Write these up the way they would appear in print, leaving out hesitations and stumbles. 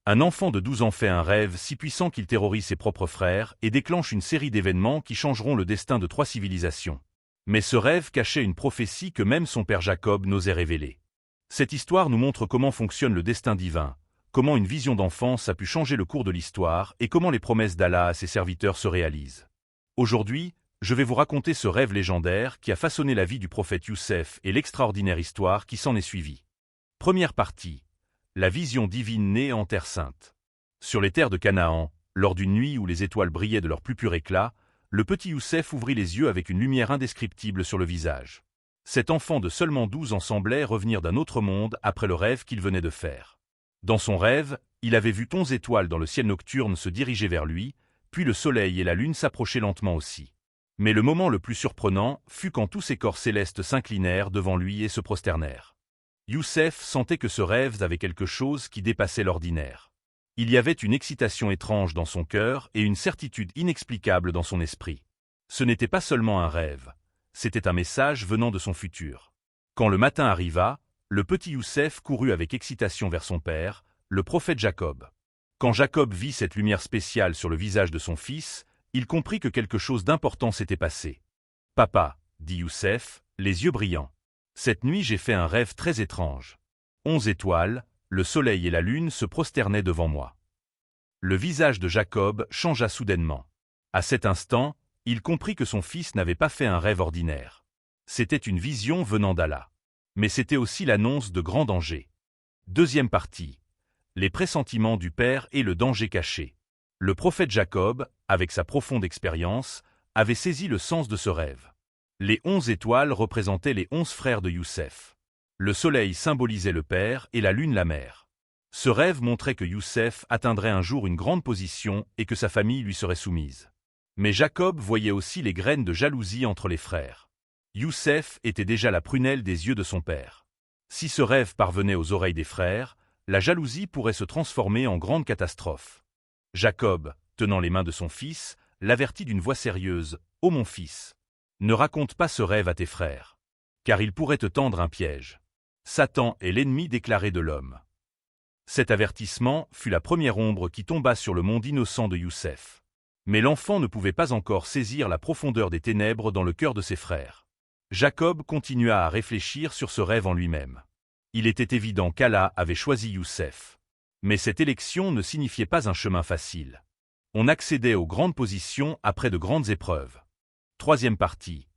Un enfant de 12 ans fait un rêve si puissant qu'il terrorise ses propres frères et déclenche une série d'événements qui changeront le destin de 3 civilisations. Mais ce rêve cachait une prophétie que même son père Jacob n'osait révéler. Cette histoire nous montre comment fonctionne le destin divin, comment une vision d'enfance a pu changer le cours de l'histoire et comment les promesses d'Allah à ses serviteurs se réalisent. Aujourd'hui, je vais vous raconter ce rêve légendaire qui a façonné la vie du prophète Youssef et l'extraordinaire histoire qui s'en est suivie. Première partie. La vision divine née en Terre Sainte. Sur les terres de Canaan, lors d'une nuit où les étoiles brillaient de leur plus pur éclat, le petit Youssef ouvrit les yeux avec une lumière indescriptible sur le visage. Cet enfant de seulement 12 ans semblait revenir d'un autre monde après le rêve qu'il venait de faire. Dans son rêve, il avait vu 11 étoiles dans le ciel nocturne se diriger vers lui, puis le soleil et la lune s'approchaient lentement aussi. Mais le moment le plus surprenant fut quand tous ces corps célestes s'inclinèrent devant lui et se prosternèrent. Youssef sentait que ce rêve avait quelque chose qui dépassait l'ordinaire. Il y avait une excitation étrange dans son cœur et une certitude inexplicable dans son esprit. Ce n'était pas seulement un rêve, c'était un message venant de son futur. Quand le matin arriva, le petit Youssef courut avec excitation vers son père, le prophète Jacob. Quand Jacob vit cette lumière spéciale sur le visage de son fils, il comprit que quelque chose d'important s'était passé. « Papa, » dit Youssef, les yeux brillants. « Cette nuit j'ai fait un rêve très étrange. 11 étoiles, le soleil et la lune se prosternaient devant moi. » Le visage de Jacob changea soudainement. À cet instant, il comprit que son fils n'avait pas fait un rêve ordinaire. C'était une vision venant d'Allah. Mais c'était aussi l'annonce de grands dangers. Deuxième partie. Les pressentiments du père et le danger caché. Le prophète Jacob, avec sa profonde expérience, avait saisi le sens de ce rêve. Les 11 étoiles représentaient les 11 frères de Youssef. Le soleil symbolisait le père et la lune la mère. Ce rêve montrait que Youssef atteindrait un jour une grande position et que sa famille lui serait soumise. Mais Jacob voyait aussi les graines de jalousie entre les frères. Youssef était déjà la prunelle des yeux de son père. Si ce rêve parvenait aux oreilles des frères, la jalousie pourrait se transformer en grande catastrophe. Jacob, tenant les mains de son fils, l'avertit d'une voix sérieuse. « Ô mon fils, ne raconte pas ce rêve à tes frères, car il pourrait te tendre un piège. Satan est l'ennemi déclaré de l'homme. » Cet avertissement fut la première ombre qui tomba sur le monde innocent de Youssef. Mais l'enfant ne pouvait pas encore saisir la profondeur des ténèbres dans le cœur de ses frères. Jacob continua à réfléchir sur ce rêve en lui-même. Il était évident qu'Allah avait choisi Youssef. Mais cette élection ne signifiait pas un chemin facile. On accédait aux grandes positions après de grandes épreuves. Troisième partie.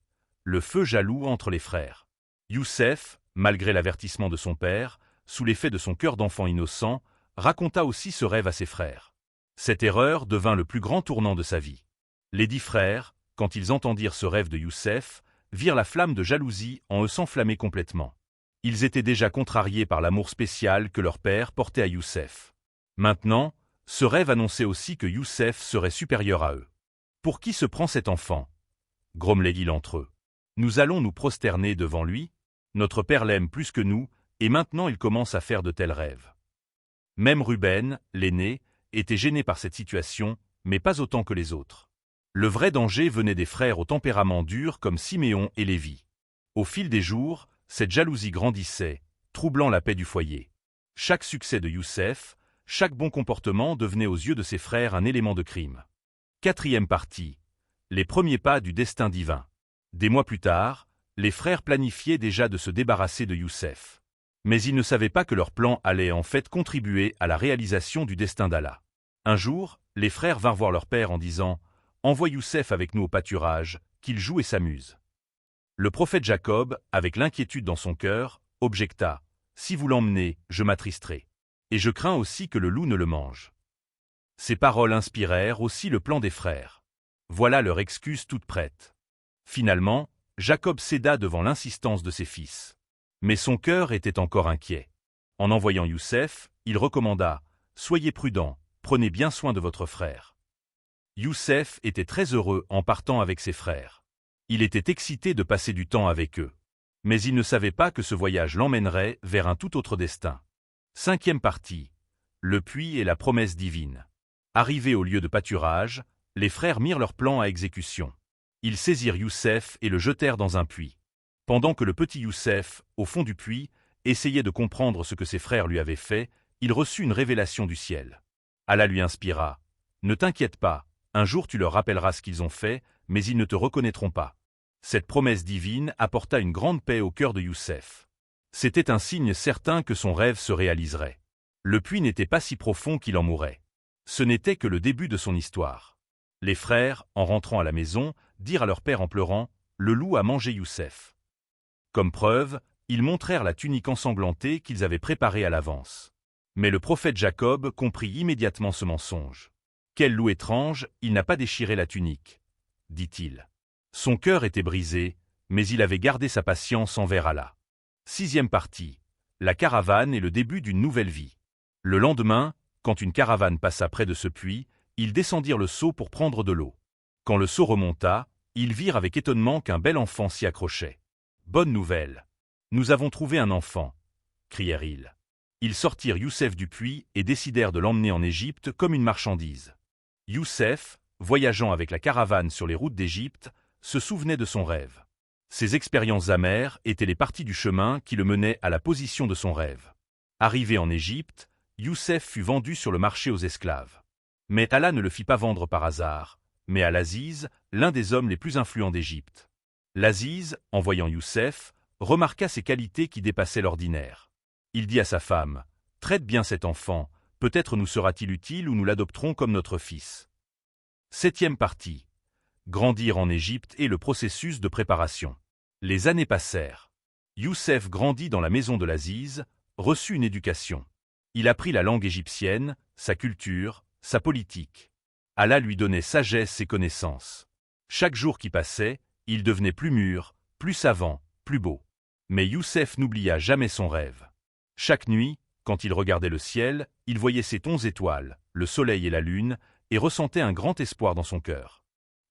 Le feu jaloux entre les frères. Youssef, malgré l'avertissement de son père, sous l'effet de son cœur d'enfant innocent, raconta aussi ce rêve à ses frères. Cette erreur devint le plus grand tournant de sa vie. Les 10 frères, quand ils entendirent ce rêve de Youssef, virent la flamme de jalousie en eux s'enflammer complètement. Ils étaient déjà contrariés par l'amour spécial que leur père portait à Youssef. Maintenant, ce rêve annonçait aussi que Youssef serait supérieur à eux. « Pour qui se prend cet enfant » grommelait-il entre eux. « Nous allons nous prosterner devant lui. Notre père l'aime plus que nous, et maintenant il commence à faire de tels rêves. » Même Ruben, l'aîné, était gêné par cette situation, mais pas autant que les autres. Le vrai danger venait des frères au tempérament dur comme Siméon et Lévi. Au fil des jours, cette jalousie grandissait, troublant la paix du foyer. Chaque succès de Youssef, chaque bon comportement devenait aux yeux de ses frères un élément de crime. Quatrième partie. Les premiers pas du destin divin. Des mois plus tard, les frères planifiaient déjà de se débarrasser de Youssef. Mais ils ne savaient pas que leur plan allait en fait contribuer à la réalisation du destin d'Allah. Un jour, les frères vinrent voir leur père en disant « Envoie Youssef avec nous au pâturage, qu'il joue et s'amuse. » Le prophète Jacob, avec l'inquiétude dans son cœur, objecta « Si vous l'emmenez, je m'attristerai. Et je crains aussi que le loup ne le mange. » Ces paroles inspirèrent aussi le plan des frères. Voilà leur excuse toute prête. Finalement, Jacob céda devant l'insistance de ses fils. Mais son cœur était encore inquiet. En envoyant Youssef, il recommanda « Soyez prudents, prenez bien soin de votre frère. » Youssef était très heureux en partant avec ses frères. Il était excité de passer du temps avec eux. Mais il ne savait pas que ce voyage l'emmènerait vers un tout autre destin. Cinquième partie. Le puits et la promesse divine. Arrivés au lieu de pâturage, les frères mirent leur plan à exécution. Ils saisirent Youssef et le jetèrent dans un puits. Pendant que le petit Youssef, au fond du puits, essayait de comprendre ce que ses frères lui avaient fait, il reçut une révélation du ciel. Allah lui inspira. « Ne t'inquiète pas, un jour tu leur rappelleras ce qu'ils ont fait, mais ils ne te reconnaîtront pas. » Cette promesse divine apporta une grande paix au cœur de Youssef. C'était un signe certain que son rêve se réaliserait. Le puits n'était pas si profond qu'il en mourrait. Ce n'était que le début de son histoire. Les frères, en rentrant à la maison, dirent à leur père en pleurant « Le loup a mangé Youssef ». Comme preuve, ils montrèrent la tunique ensanglantée qu'ils avaient préparée à l'avance. Mais le prophète Jacob comprit immédiatement ce mensonge. « Quel loup étrange, il n'a pas déchiré la tunique », dit-il. Son cœur était brisé, mais il avait gardé sa patience envers Allah. 6e partie. La caravane est le début d'une nouvelle vie. Le lendemain, quand une caravane passa près de ce puits, ils descendirent le seau pour prendre de l'eau. Quand le seau remonta, ils virent avec étonnement qu'un bel enfant s'y accrochait. « Bonne nouvelle! Nous avons trouvé un enfant !» crièrent-ils. Ils sortirent Youssef du puits et décidèrent de l'emmener en Égypte comme une marchandise. Youssef, voyageant avec la caravane sur les routes d'Égypte, se souvenait de son rêve. Ces expériences amères étaient les parties du chemin qui le menaient à la position de son rêve. Arrivé en Égypte, Youssef fut vendu sur le marché aux esclaves. Mais Allah ne le fit pas vendre par hasard, mais à l'Aziz, l'un des hommes les plus influents d'Égypte. L'Aziz, en voyant Youssef, remarqua ses qualités qui dépassaient l'ordinaire. Il dit à sa femme, « Traite bien cet enfant, peut-être nous sera-t-il utile ou nous l'adopterons comme notre fils. » 7e partie. Grandir en Égypte et le processus de préparation. Les années passèrent. Youssef grandit dans la maison de l'Aziz, reçut une éducation. Il apprit la langue égyptienne, sa culture, sa politique. Allah lui donnait sagesse et connaissance. Chaque jour qui passait, il devenait plus mûr, plus savant, plus beau. Mais Youssef n'oublia jamais son rêve. Chaque nuit, quand il regardait le ciel, il voyait ses 11 étoiles, le soleil et la lune, et ressentait un grand espoir dans son cœur.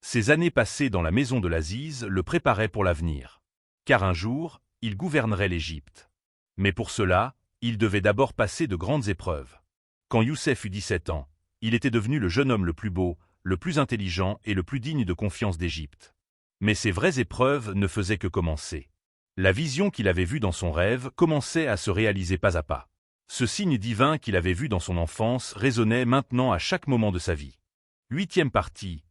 Ces années passées dans la maison de l'Aziz le préparaient pour l'avenir. Car un jour, il gouvernerait l'Égypte. Mais pour cela, il devait d'abord passer de grandes épreuves. Quand Youssef eut 17 ans, il était devenu le jeune homme le plus beau, le plus intelligent et le plus digne de confiance d'Égypte. Mais ces vraies épreuves ne faisaient que commencer. La vision qu'il avait vue dans son rêve commençait à se réaliser pas à pas. Ce signe divin qu'il avait vu dans son enfance résonnait maintenant à chaque moment de sa vie. 8e partie.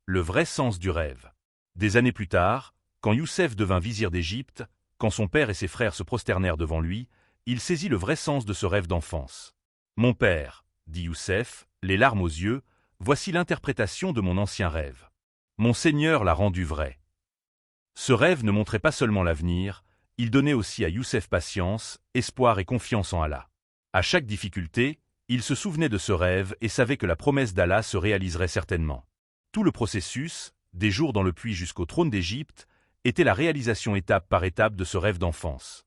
Le vrai sens du rêve. Des années plus tard, quand Youssef devint vizir d'Égypte, quand son père et ses frères se prosternèrent devant lui, il saisit le vrai sens de ce rêve d'enfance. « Mon père, » dit Youssef, les larmes aux yeux, « voici l'interprétation de mon ancien rêve. Mon Seigneur l'a rendu vrai. » Ce rêve ne montrait pas seulement l'avenir, il donnait aussi à Youssef patience, espoir et confiance en Allah. À chaque difficulté, il se souvenait de ce rêve et savait que la promesse d'Allah se réaliserait certainement. Tout le processus, des jours dans le puits jusqu'au trône d'Égypte, était la réalisation étape par étape de ce rêve d'enfance.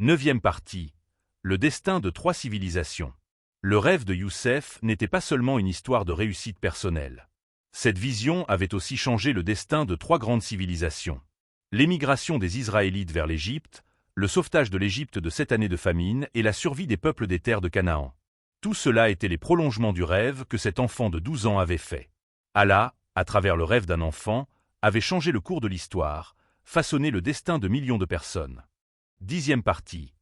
9e partie. Le destin de 3 civilisations. Le rêve de Youssef n'était pas seulement une histoire de réussite personnelle. Cette vision avait aussi changé le destin de 3 grandes civilisations. L'émigration des Israélites vers l'Égypte, le sauvetage de l'Égypte de 7 années de famine et la survie des peuples des terres de Canaan. Tout cela étaient les prolongements du rêve que cet enfant de 12 ans avait fait. Allah, à travers le rêve d'un enfant, avait changé le cours de l'histoire, façonné le destin de millions de personnes. 10e partie.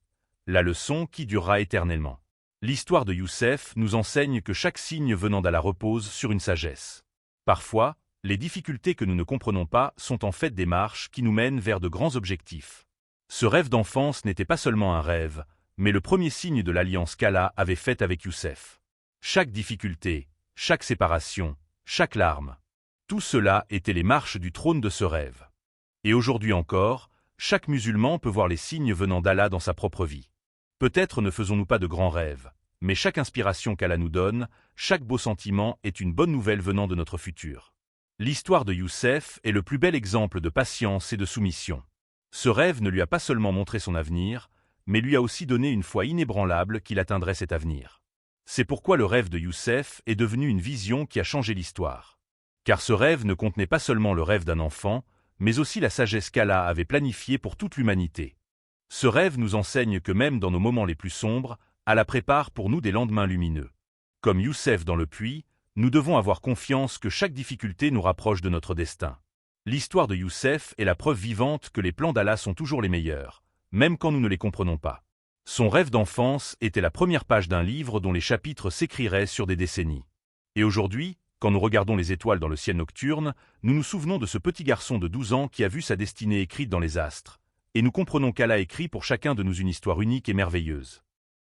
La leçon qui durera éternellement. L'histoire de Youssef nous enseigne que chaque signe venant d'Allah repose sur une sagesse. Parfois, les difficultés que nous ne comprenons pas sont en fait des marches qui nous mènent vers de grands objectifs. Ce rêve d'enfance n'était pas seulement un rêve, mais le premier signe de l'alliance qu'Allah avait faite avec Youssef. Chaque difficulté, chaque séparation, chaque larme, tout cela étaient les marches du trône de ce rêve. Et aujourd'hui encore, chaque musulman peut voir les signes venant d'Allah dans sa propre vie. Peut-être ne faisons-nous pas de grands rêves, mais chaque inspiration qu'Allah nous donne, chaque beau sentiment est une bonne nouvelle venant de notre futur. L'histoire de Youssef est le plus bel exemple de patience et de soumission. Ce rêve ne lui a pas seulement montré son avenir, mais lui a aussi donné une foi inébranlable qu'il atteindrait cet avenir. C'est pourquoi le rêve de Youssef est devenu une vision qui a changé l'histoire. Car ce rêve ne contenait pas seulement le rêve d'un enfant, mais aussi la sagesse qu'Allah avait planifiée pour toute l'humanité. Ce rêve nous enseigne que même dans nos moments les plus sombres, Allah prépare pour nous des lendemains lumineux. Comme Youssef dans le puits, nous devons avoir confiance que chaque difficulté nous rapproche de notre destin. L'histoire de Youssef est la preuve vivante que les plans d'Allah sont toujours les meilleurs, même quand nous ne les comprenons pas. Son rêve d'enfance était la première page d'un livre dont les chapitres s'écriraient sur des décennies. Et aujourd'hui, quand nous regardons les étoiles dans le ciel nocturne, nous nous souvenons de ce petit garçon de 12 ans qui a vu sa destinée écrite dans les astres. Et nous comprenons qu'Allah écrit pour chacun de nous une histoire unique et merveilleuse.